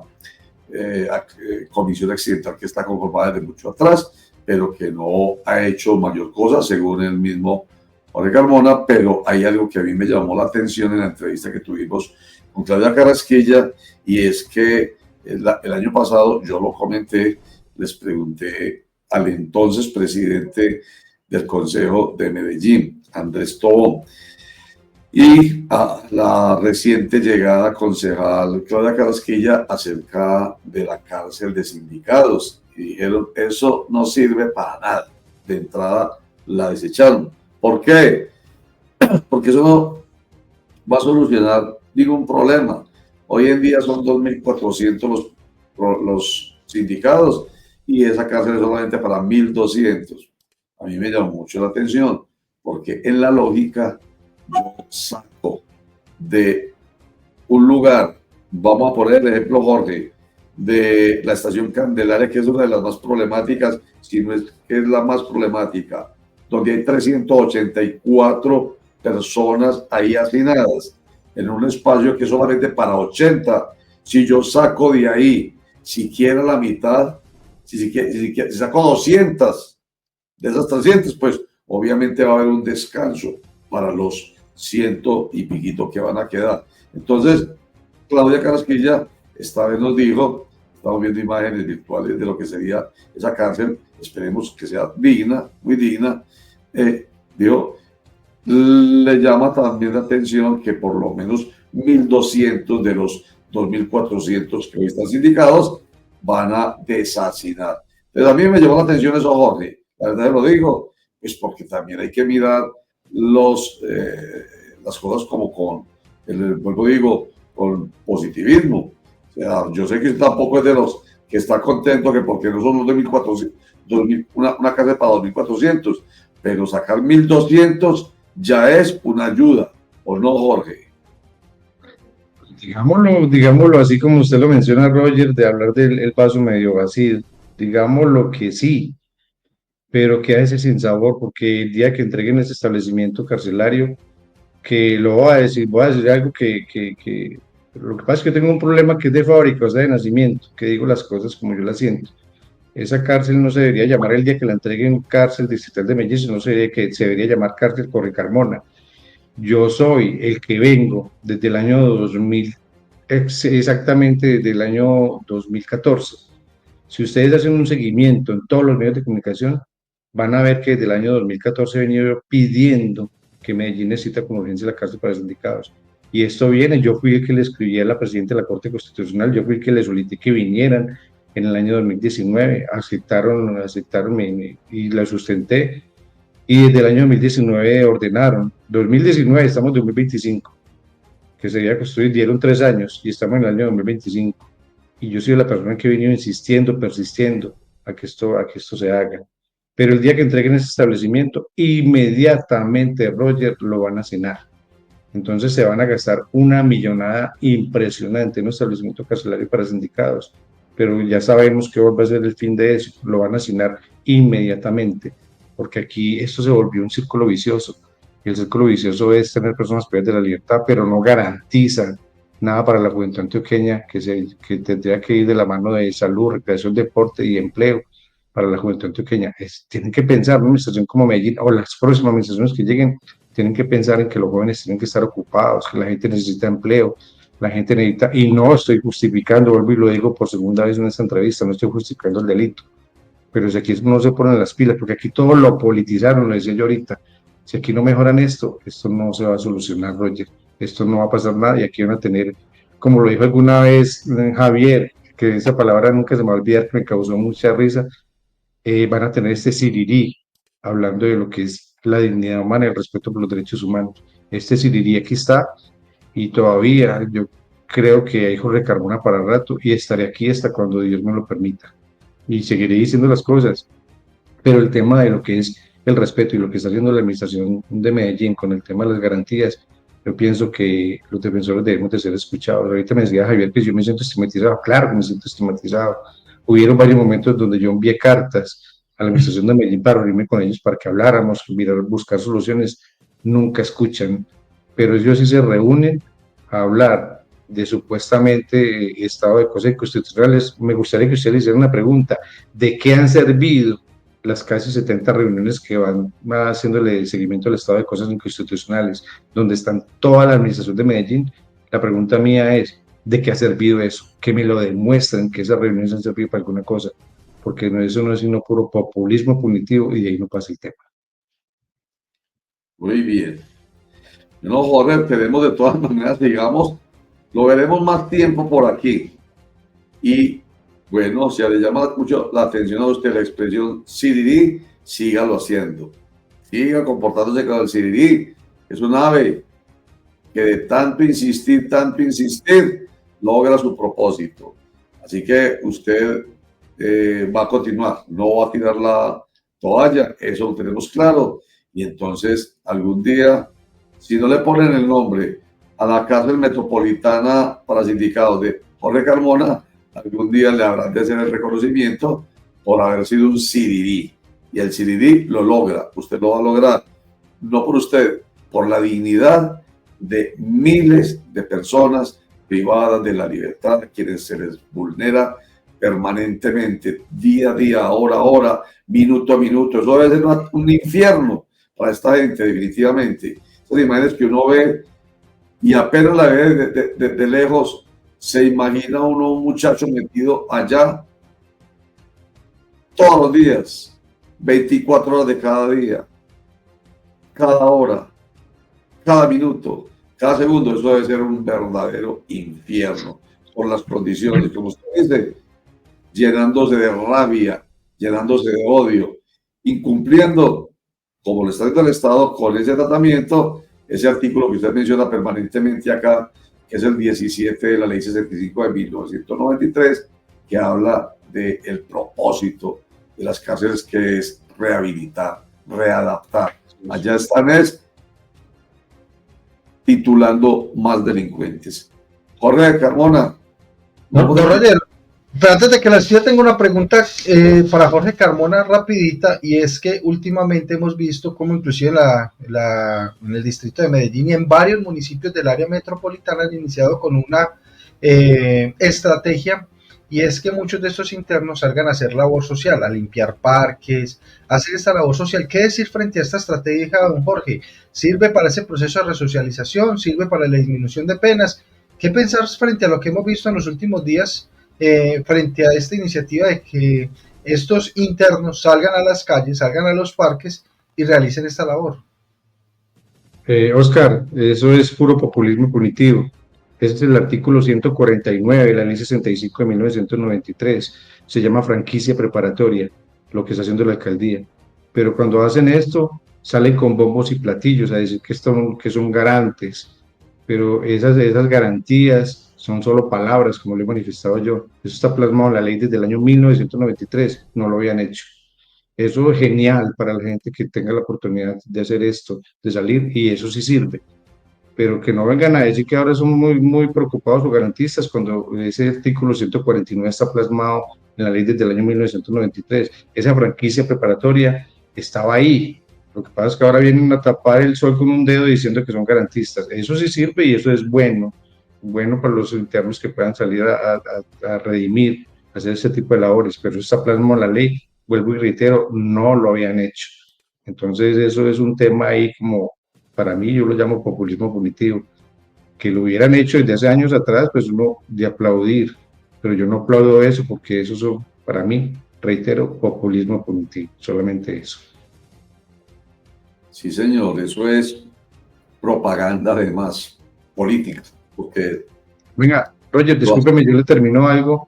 comisión accidental que está conformada desde mucho atrás, pero que no ha hecho mayor cosa, según el mismo Jorge Carmona. Pero hay algo que a mí me llamó la atención en la entrevista que tuvimos con Claudia Carrasquilla, y es que el año pasado yo lo comenté, les pregunté al entonces presidente del Consejo de Medellín, Andrés Tobón, y a la reciente llegada concejal Claudia Carrasquilla acerca de la cárcel de sindicados, y dijeron, eso no sirve para nada. De entrada la desecharon. ¿Por qué? porque eso no va a solucionar ningún problema. Hoy en día son 2.400 los sindicados y esa cárcel es solamente para 1.200. A mí me llama mucho la atención porque en la lógica yo saco de un lugar, vamos a poner el ejemplo, Jorge, de la estación Candelaria, que es una de las más problemáticas, si no es que es la más problemática, donde hay 384 personas ahí hacinadas en un espacio que es solamente para 80. Si yo saco de ahí siquiera la mitad, si saco 200 de esas 300, pues obviamente va a haber un descanso para los 100 y piquito que van a quedar. Entonces, Claudia Carrasquilla esta vez nos dijo, estamos viendo imágenes virtuales de lo que sería esa cárcel, esperemos que sea digna, muy digna. Digo, le llama también la atención que por lo menos 1.200 de los 2.400 que hoy están sindicados van a desasinar. Pero a mí me llamó la atención eso, Jorge. La verdad lo digo, es porque también hay que mirar las cosas como vuelvo digo, con positivismo. O sea, yo sé que tampoco es de los que está contento que porque no son los de 1.400, una casa para 2.400, pero sacar 1.200 ya es una ayuda, ¿o no, Jorge? Digámoslo así como usted lo menciona, Roger, de hablar del vaso medio vacío. Digámoslo que sí, pero queda ese sin sabor, porque el día que entreguen ese establecimiento carcelario, que lo voy a decir algo que lo que pasa es que tengo un problema que es de fábrica, o sea, de nacimiento, que digo las cosas como yo las siento. Esa cárcel no se debería llamar el día que la entreguen cárcel distrital de Medellín, sino se debería llamar cárcel Corre Carmona. Yo soy el que vengo desde el año 2000, exactamente desde el año 2014. Si ustedes hacen un seguimiento en todos los medios de comunicación, van a ver que desde el año 2014 he venido pidiendo que Medellín necesita con urgencia la cárcel para sindicados. Y esto viene, yo fui el que le escribí a la presidenta de la Corte Constitucional, yo fui el que le solicité que vinieran en el año 2019, aceptaron y la sustenté. Y desde el año 2019 ordenaron, 2019, estamos en 2025, que sería que ustedes dieron 3 años y estamos en el año 2025. Y yo soy la persona que he venido insistiendo, persistiendo a que esto se haga. Pero el día que entreguen ese establecimiento, inmediatamente, Roger, lo van a cenar. Entonces se van a gastar una millonada impresionante en un establecimiento carcelario para sindicados. Pero ya sabemos que va a ser el fin de eso, lo van a cenar inmediatamente, porque aquí esto se volvió un círculo vicioso. Y el círculo vicioso es tener personas privadas de la libertad, pero no garantizan nada para la juventud antioqueña, que tendría que ir de la mano de salud, recreación, deporte y empleo para la juventud antioqueña. Tienen que pensar, una administración como Medellín o las próximas administraciones que lleguen, tienen que pensar en que los jóvenes tienen que estar ocupados, que la gente necesita empleo, la gente necesita, y no estoy justificando, vuelvo y lo digo por segunda vez en esta entrevista, no estoy justificando el delito, pero si aquí no se ponen las pilas, porque aquí todo lo politizaron, lo decía yo ahorita, si aquí no mejoran esto no se va a solucionar, Roger, esto no va a pasar nada y aquí van a tener, como lo dijo alguna vez Javier, que esa palabra nunca se me va a olvidar, que me causó mucha risa, van a tener este sirirí, hablando de lo que es la dignidad humana y el respeto por los derechos humanos. Este sirirí aquí está y todavía yo creo que hay Jorge Carmona para rato y estaré aquí hasta cuando Dios me lo permita. Y seguiré diciendo las cosas, pero el tema de lo que es el respeto y lo que está haciendo la administración de Medellín con el tema de las garantías, yo pienso que los defensores debemos de ser escuchados. Ahorita me decía Javier que yo me siento estigmatizado, claro que me siento estigmatizado. Hubieron varios momentos donde yo envié cartas a la administración de Medellín para reunirme con ellos para que habláramos, buscar soluciones, nunca escuchan, pero ellos sí se reúnen a hablar de supuestamente estado de cosas inconstitucionales. Me gustaría que usted le hiciera una pregunta, ¿de qué han servido las casi 70 reuniones que van haciéndole seguimiento al estado de cosas inconstitucionales, donde están toda la administración de Medellín? La pregunta mía es, ¿de qué ha servido eso? Que me lo demuestren que esas reuniones han servido para alguna cosa, porque eso no es sino puro populismo punitivo y de ahí no pasa el tema. Muy bien. No, Jorge, esperemos de todas maneras, digamos, lo veremos más tiempo por aquí. Y bueno, si le llama mucho la atención a usted la expresión sirirí, sígalo haciendo. Siga comportándose con el sirirí, es un ave que de tanto insistir, logra su propósito. Así que usted va a continuar, no va a tirar la toalla, eso lo tenemos claro. Y entonces, algún día, si no le ponen el nombre a la cárcel metropolitana para sindicados de Jorge Carmona, algún día le habrán de hacer el reconocimiento por haber sido un sirirí. Y el sirirí lo logra, usted lo va a lograr, no por usted, por la dignidad de miles de personas privadas de la libertad, a quienes se les vulnera permanentemente, día a día, hora a hora, minuto a minuto. Eso debe ser un infierno para esta gente, definitivamente. Esas imágenes que uno ve y apenas la ve de lejos, se imagina uno un muchacho metido allá todos los días, 24 horas de cada día, cada hora, cada minuto, cada segundo. Eso debe ser un verdadero infierno por las condiciones, como usted dice, llenándose de rabia, llenándose de odio, incumpliendo, como lo está haciendo el Estado con ese tratamiento, ese artículo que usted menciona permanentemente acá, que es el 17 de la Ley 65 de 1993, que habla del propósito de las cárceles, que es rehabilitar, readaptar. Allá están titulando más delincuentes. Jorge Carmona. No, Roger, pero antes de que la despida, tengo una pregunta para Jorge Carmona rapidita, y es que últimamente hemos visto cómo inclusive en el distrito de Medellín y en varios municipios del área metropolitana han iniciado con una estrategia, y es que muchos de estos internos salgan a hacer labor social, a limpiar parques, a hacer esta labor social. ¿Qué decir frente a esta estrategia, don Jorge? ¿Sirve para ese proceso de resocialización? ¿Sirve para la disminución de penas? ¿Qué pensar frente a lo que hemos visto en los últimos días, frente a esta iniciativa de que estos internos salgan a las calles, salgan a los parques y realicen esta labor? Oscar, eso es puro populismo punitivo. Este es el artículo 149 de la Ley 65 de 1993. Se llama franquicia preparatoria, lo que está haciendo la alcaldía. Pero cuando hacen esto, salen con bombos y platillos a decir que son garantes. Pero esas garantías son solo palabras, como lo he manifestado yo. Eso está plasmado en la ley desde el año 1993. No lo habían hecho. Eso es genial para la gente que tenga la oportunidad de hacer esto, de salir, y eso sí sirve. Pero que no vengan a decir que ahora son muy preocupados o garantistas cuando ese artículo 149 está plasmado en la ley desde el año 1993. Esa franquicia preparatoria estaba ahí. Lo que pasa es que ahora vienen a tapar el sol con un dedo diciendo que son garantistas. Eso sí sirve y eso es bueno para los internos que puedan salir a redimir, a hacer ese tipo de labores, pero eso está plasmado en la ley. Vuelvo y reitero, no lo habían hecho. Entonces eso es un tema ahí como, para mí, yo lo llamo populismo punitivo. Que lo hubieran hecho desde hace años atrás, pues uno de aplaudir, pero yo no aplaudo eso porque eso es, para mí, reitero, populismo punitivo, solamente eso. Sí, señor, eso es propaganda, además, política, porque... Venga, Roger, discúlpeme, yo le termino algo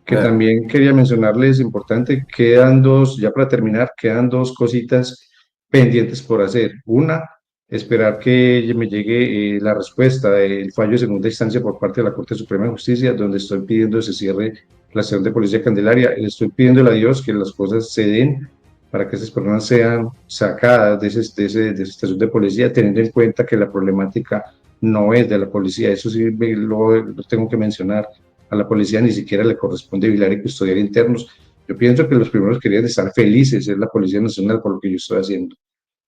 que también quería mencionarles, importante. Ya para terminar, quedan dos cositas pendientes por hacer. Una, esperar que me llegue la respuesta del fallo de segunda instancia por parte de la Corte Suprema de Justicia, donde estoy pidiendo que se cierre la estación de Policía Candelaria. Le estoy pidiendo a Dios que las cosas se den para que esas personas sean sacadas de esa estación de policía, teniendo en cuenta que la problemática no es de la policía. Eso sí lo tengo que mencionar. A la policía ni siquiera le corresponde vigilar y custodiar internos. Yo pienso que los primeros querían estar felices, es la Policía Nacional, por lo que yo estoy haciendo.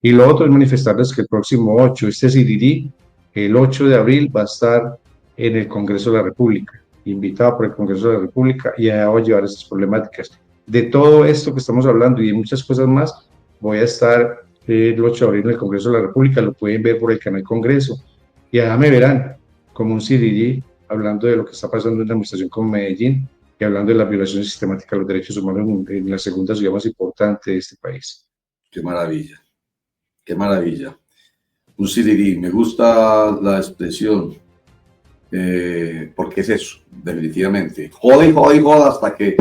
Y lo otro es manifestarles que el próximo 8, sirirí, el 8 de abril, va a estar en el Congreso de la República, invitado por el Congreso de la República, y allá voy a llevar estas problemáticas. De todo esto que estamos hablando y de muchas cosas más, voy a estar el 8 de abril en el Congreso de la República. Lo pueden ver por el canal Congreso, y allá me verán como un sirirí, hablando de lo que está pasando en la administración con Medellín y hablando de la violación sistemática de los derechos humanos en la segunda ciudad más importante de este país. Qué maravilla, qué maravilla. Un sirirí, me gusta la expresión, porque es eso, definitivamente. Joda hasta que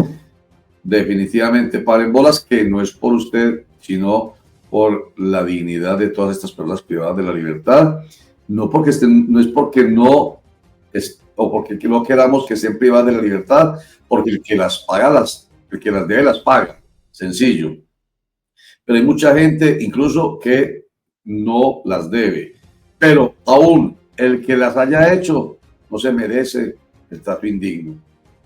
definitivamente paren bolas, que no es por usted, sino por la dignidad de todas estas personas privadas de la libertad, no es porque no o porque no queramos que estén privadas de la libertad, porque el que las paga, el que las debe las paga, sencillo. Pero hay mucha gente incluso que no las debe, pero aún el que las haya hecho no se merece el trato indigno.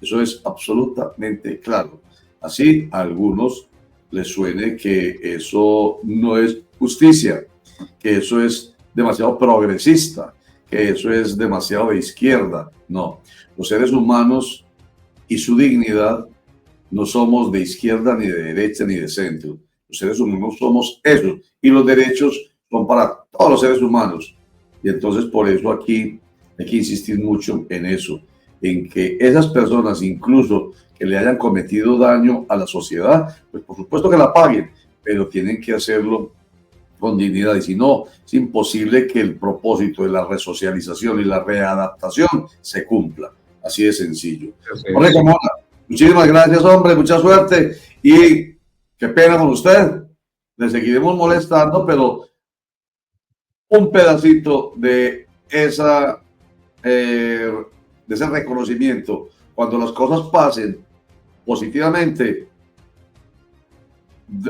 Eso es absolutamente claro. Así a algunos les suene que eso no es justicia, que eso es demasiado progresista, que eso es demasiado de izquierda. No, los seres humanos y su dignidad no somos de izquierda, ni de derecha, ni de centro. Los seres humanos somos eso, y los derechos son para todos los seres humanos. Y entonces por eso aquí hay que insistir mucho en eso, en que esas personas, incluso que le hayan cometido daño a la sociedad, pues por supuesto que la paguen, pero tienen que hacerlo con dignidad, y si no, es imposible que el propósito de la resocialización y la readaptación se cumpla. Así de sencillo. Jorge Carmona, muchísimas gracias, hombre, mucha suerte, y qué pena con usted. Le seguiremos molestando, pero un pedacito de ese reconocimiento, cuando las cosas pasen positivamente,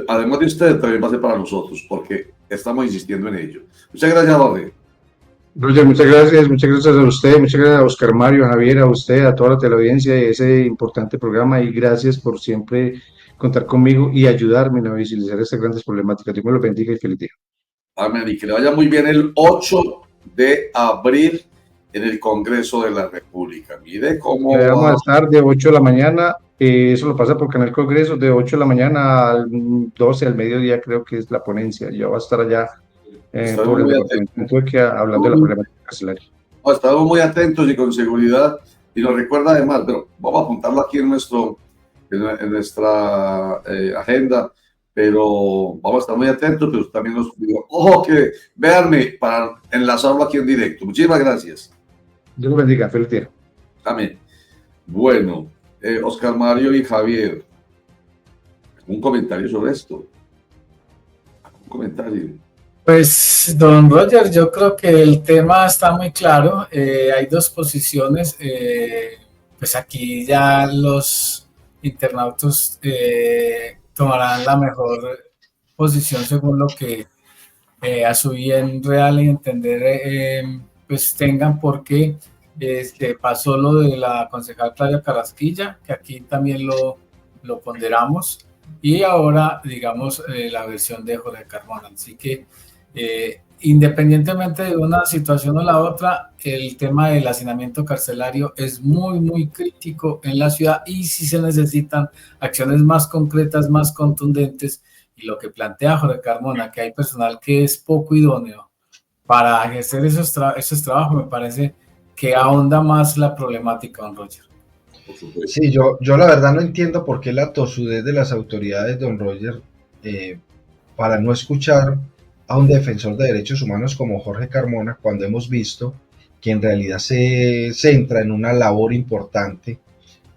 además de usted, también va a ser para nosotros, porque estamos insistiendo en ello. Muchas gracias, Jorge. Roger, muchas gracias a usted, muchas gracias a Oscar Mario, a Javier, a usted, a toda la teleaudiencia de ese importante programa, y gracias por siempre contar conmigo y ayudarme a visibilizar estas grandes problemáticas. Dios me lo bendiga y feliz día. Amén, y que le vaya muy bien el 8 de abril en el Congreso de la República. Mire cómo vamos a estar de 8 de la mañana, eso lo pasa por Canal Congreso, de 8 de la mañana al 12 al mediodía, creo que es la ponencia. Yo voy a estar allá por el departamento de que hablando de la problemática carcelaria. Estamos muy atentos y con seguridad, y nos recuerda además, pero vamos a apuntarlo aquí en nuestra agenda, pero vamos a estar muy atentos, pero también nos digo, ojo que véanme para enlazarlo aquí en directo. Muchísimas gracias. Dios los bendiga, feliz día. Amén. Bueno, Oscar Mario y Javier, ¿un comentario sobre esto? ¿Un comentario? Pues, don Roger, yo creo que el tema está muy claro. Hay dos posiciones. Pues aquí ya los internautas tomarán la mejor posición según lo que a su bien real y entender pues tengan, porque pasó lo de la concejal Claudia Carrasquilla, que aquí también lo ponderamos, y ahora digamos la versión de Jorge Carmona. Así que independientemente de una situación o la otra, el tema del hacinamiento carcelario es muy, muy crítico en la ciudad, y sí se necesitan acciones más concretas, más contundentes. Y lo que plantea Jorge Carmona, que hay personal que es poco idóneo para ejercer esos trabajos, me parece que ahonda más la problemática, don Roger. Sí, yo la verdad no entiendo por qué la tosudez de las autoridades, don Roger, para no escuchar a un defensor de derechos humanos como Jorge Carmona, cuando hemos visto que en realidad se centra en una labor importante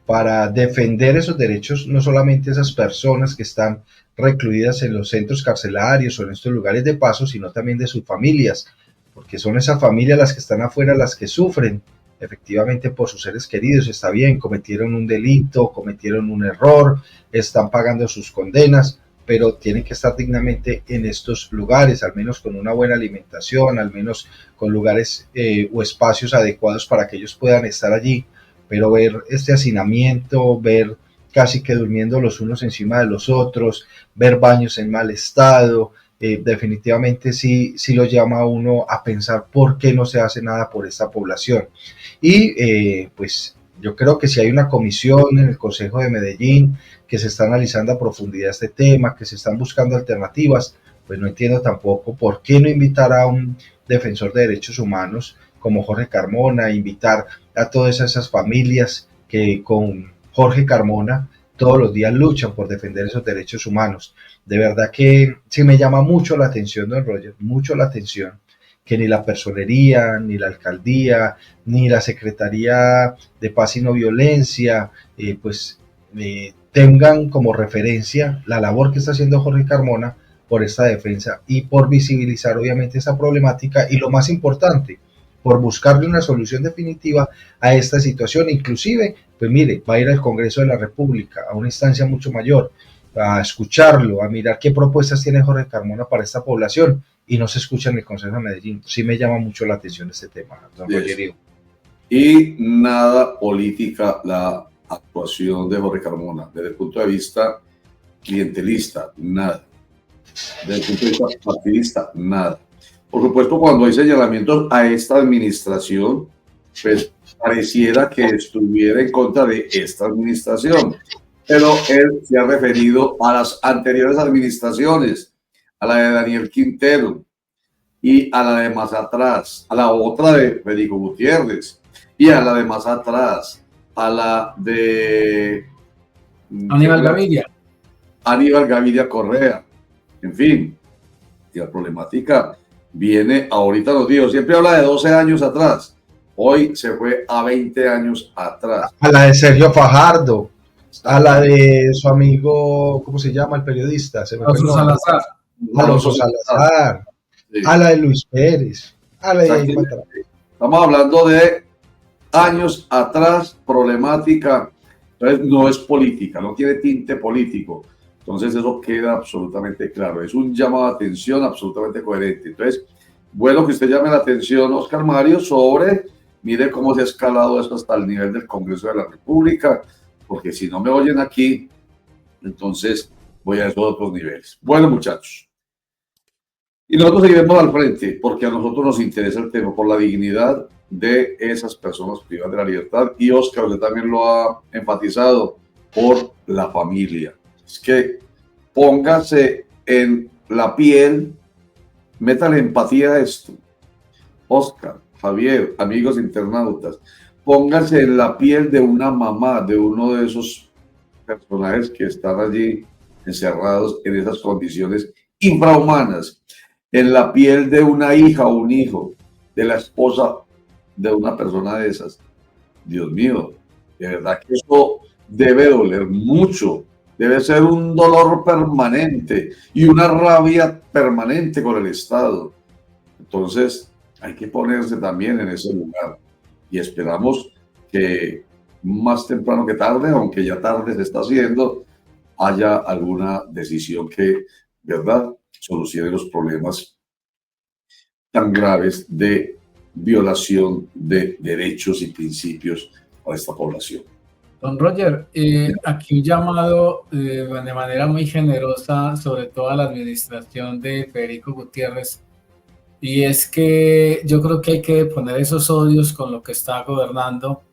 para defender esos derechos, no solamente esas personas que están recluidas en los centros carcelarios o en estos lugares de paso, sino también de sus familias, porque son esas familias las que están afuera, las que sufren efectivamente por sus seres queridos. Está bien, cometieron un delito, cometieron un error, están pagando sus condenas, pero tienen que estar dignamente en estos lugares, al menos con una buena alimentación, al menos con lugares o espacios adecuados para que ellos puedan estar allí. Pero ver este hacinamiento, ver casi que durmiendo los unos encima de los otros, ver baños en mal estado, definitivamente sí lo llama a uno a pensar por qué no se hace nada por esta población. Y pues yo creo que si hay una comisión en el Consejo de Medellín que se está analizando a profundidad este tema, que se están buscando alternativas, pues no entiendo tampoco por qué no invitar a un defensor de derechos humanos como Jorge Carmona, invitar a todas esas familias que con Jorge Carmona todos los días luchan por defender esos derechos humanos. De verdad que sí me llama mucho la atención, don Roger, mucho la atención, que ni la personería, ni la alcaldía, ni la Secretaría de Paz y No Violencia, tengan como referencia la labor que está haciendo Jorge Carmona por esta defensa y por visibilizar obviamente esa problemática y lo más importante, por buscarle una solución definitiva a esta situación. Inclusive, pues mire, va a ir al Congreso de la República, a una instancia mucho mayor, a escucharlo, a mirar qué propuestas tiene Jorge Carmona para esta población, y no se escucha en el Consejo de Medellín. Sí me llama mucho la atención este tema, don Rogerio. Y nada política la actuación de Jorge Carmona, desde el punto de vista clientelista, nada. Desde el punto de vista partidista, nada. Por supuesto, cuando hay señalamientos a esta administración, pues pareciera que estuviera en contra de esta administración, pero él se ha referido a las anteriores administraciones, a la de Daniel Quintero y a la de más atrás, a la otra de Federico Gutiérrez y a la de más atrás, a la de Aníbal Gaviria. Aníbal Gaviria Correa. En fin, y la problemática viene ahorita, los días, siempre habla de 12 años atrás, hoy se fue a 20 años atrás. A la de Sergio Fajardo, a la de su amigo, ¿cómo se llama el periodista? Alonso Salazar. Alonso Salazar, sí. A la de Luis Pérez, a la de... Estamos hablando de años atrás, problemática, entonces no es política, no tiene tinte político. Entonces eso queda absolutamente claro. Es un llamado de atención absolutamente coherente. Entonces, bueno que usted llame la atención, Oscar Mario, sobre, mire cómo se ha escalado esto hasta el nivel del Congreso de la República, porque si no me oyen aquí, entonces voy a esos otros niveles. Bueno, muchachos. Y nosotros seguiremos al frente, porque a nosotros nos interesa el tema, por la dignidad de esas personas privadas de la libertad. Y Oscar, usted también lo ha enfatizado, por la familia. Es que póngase en la piel, métale empatía a esto. Oscar, Javier, amigos internautas, póngase en la piel de una mamá, de uno de esos personajes que están allí encerrados en esas condiciones infrahumanas, en la piel de una hija o un hijo, de la esposa de una persona de esas. Dios mío, de verdad que eso debe doler mucho. Debe ser un dolor permanente y una rabia permanente con el Estado. Entonces, hay que ponerse también en ese lugar. Y esperamos que más temprano que tarde, aunque ya tarde se está haciendo, haya alguna decisión que, ¿verdad?, solucione los problemas tan graves de violación de derechos y principios a esta población. Don Roger, aquí un llamado de manera muy generosa, sobre todo a la administración de Federico Gutiérrez, y es que yo creo que hay que poner esos odios con lo que está gobernando,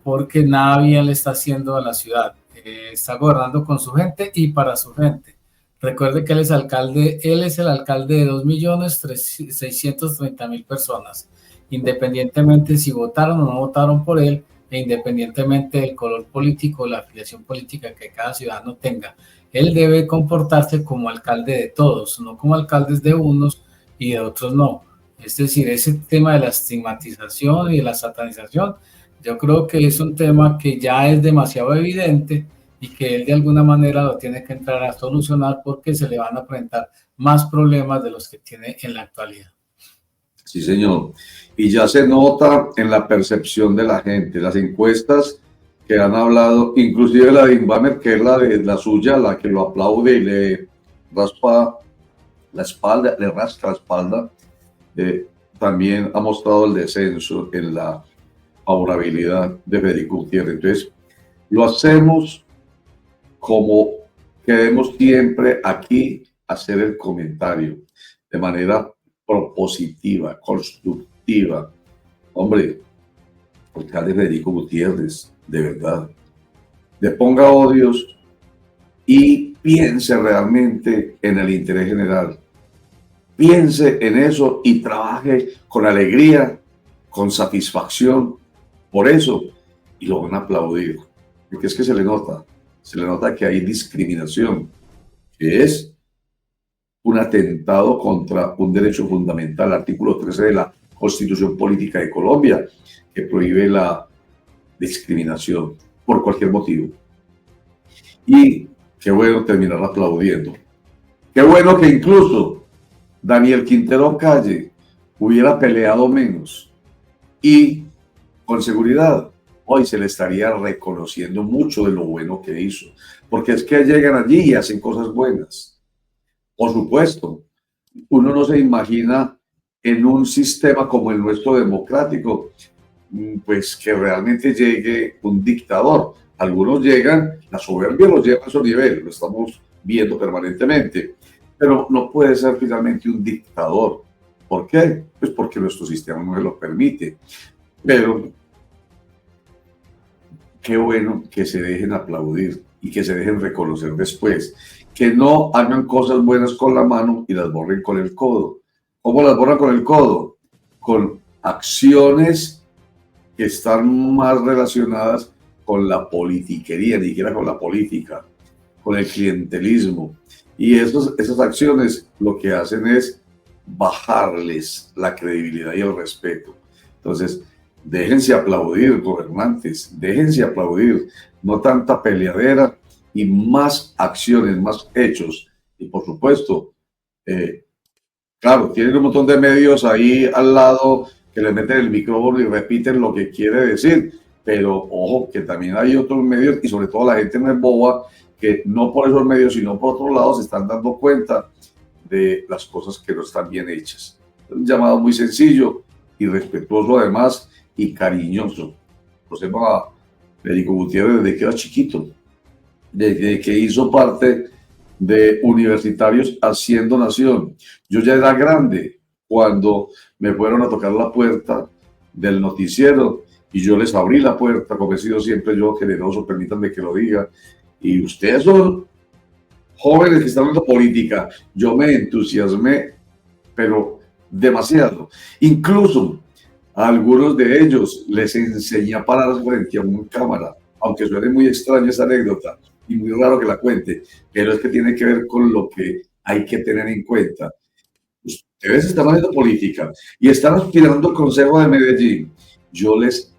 porque nada bien le está haciendo a la ciudad. Está gobernando con su gente y para su gente. Recuerde que él es el alcalde de 2.630.000 personas, independientemente si votaron o no votaron por él, e independientemente del color político o la afiliación política que cada ciudadano tenga. Él debe comportarse como alcalde de todos, no como alcaldes de unos y de otros no. Es decir, ese tema de la estigmatización y de la satanización, yo creo que es un tema que ya es demasiado evidente y que él de alguna manera lo tiene que entrar a solucionar, porque se le van a presentar más problemas de los que tiene en la actualidad. Sí, señor. Y ya se nota en la percepción de la gente, las encuestas que han hablado, inclusive la de Inbamer, que es la suya, la que lo aplaude y le raspa la espalda, le rasca la espalda, también ha mostrado el descenso en la favorabilidad de Federico Gutiérrez. Entonces, lo hacemos como queremos siempre aquí hacer el comentario, de manera propositiva, constructiva. Hombre, alcalde Federico Gutiérrez, de verdad, deponga odios y piense realmente en el interés general. Piense en eso y trabaje con alegría, con satisfacción por eso, y lo van a aplaudir, porque es que se le nota que hay discriminación, que es un atentado contra un derecho fundamental, artículo 13 de la Constitución Política de Colombia, que prohíbe la discriminación por cualquier motivo. Y qué bueno terminar aplaudiendo. Qué bueno que incluso Daniel Quintero Calle hubiera peleado menos y con seguridad hoy se le estaría reconociendo mucho de lo bueno que hizo, porque es que llegan allí y hacen cosas buenas. Por supuesto, uno no se imagina en un sistema como el nuestro democrático, pues que realmente llegue un dictador. Algunos llegan, la soberbia los lleva a su nivel, lo estamos viendo permanentemente, pero no puede ser finalmente un dictador. ¿Por qué? Pues porque nuestro sistema no se lo permite. Pero qué bueno que se dejen aplaudir y que se dejen reconocer después, que no hagan cosas buenas con la mano y las borren con el codo. ¿Cómo las borran con el codo? Con acciones que están más relacionadas con la politiquería, ni siquiera con la política, con el clientelismo. Y esas acciones lo que hacen es bajarles la credibilidad y el respeto. Entonces, déjense aplaudir, gobernantes, déjense aplaudir, no tanta peleadera y más acciones, más hechos. Y por supuesto, claro, tienen un montón de medios ahí al lado que le meten el micrófono y repiten lo que quiere decir, pero ojo, que también hay otros medios y sobre todo la gente no es boba, que no por esos medios, sino por otros lados se están dando cuenta de las cosas que no están bien hechas. Un llamado muy sencillo y respetuoso además y cariñoso. Conocemos a Federico Gutiérrez desde que era chiquito, desde que hizo parte de Universitarios Haciendo Nación. Yo ya era grande cuando me fueron a tocar la puerta del noticiero y yo les abrí la puerta, como he sido siempre yo generoso, permítanme que lo diga. Y ustedes son jóvenes que están haciendo política. Yo me entusiasmé, pero demasiado. Incluso a algunos de ellos les enseñé a parar frente a una cámara, aunque suene muy extraña esa anécdota y muy raro que la cuente, pero es que tiene que ver con lo que hay que tener en cuenta. Ustedes están haciendo política y están aspirando al Consejo de Medellín. Yo les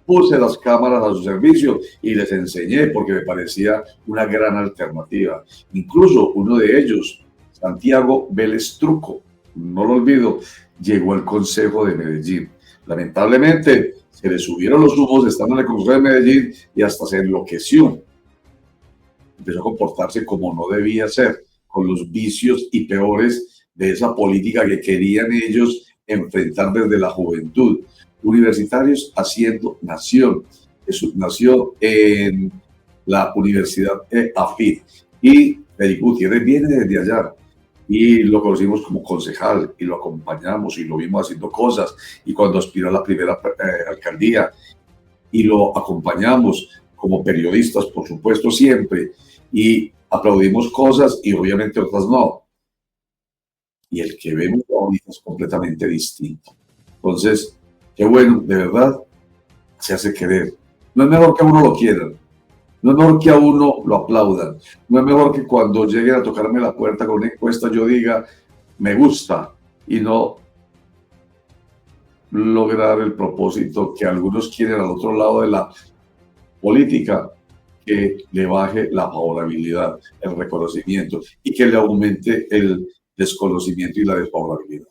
puse las cámaras a su servicio y les enseñé porque me parecía una gran alternativa. Incluso uno de ellos, Santiago Vélez Truco, no lo olvido, llegó al Consejo de Medellín. Lamentablemente se le subieron los humos estando en el Consejo de Medellín y hasta se enloqueció. Empezó a comportarse como no debía ser, con los vicios y peores de esa política que querían ellos enfrentar desde la juventud. Universitarios Haciendo Nación. Eso nació en la Universidad AFID y Federico Gutiérrez viene desde allá y lo conocimos como concejal y lo acompañamos y lo vimos haciendo cosas y cuando aspiró a la primera alcaldía y lo acompañamos como periodistas, por supuesto, siempre, y aplaudimos cosas y obviamente otras no. Y el que vemos ahorita es completamente distinto. Entonces, qué bueno, de verdad, se hace querer. No es mejor que a uno lo quieran, no es mejor que a uno lo aplaudan, no es mejor que cuando lleguen a tocarme la puerta con una encuesta yo diga, me gusta, y no lograr el propósito que algunos quieren al otro lado de la política, que le baje la favorabilidad, el reconocimiento y que le aumente el desconocimiento y la desfavorabilidad.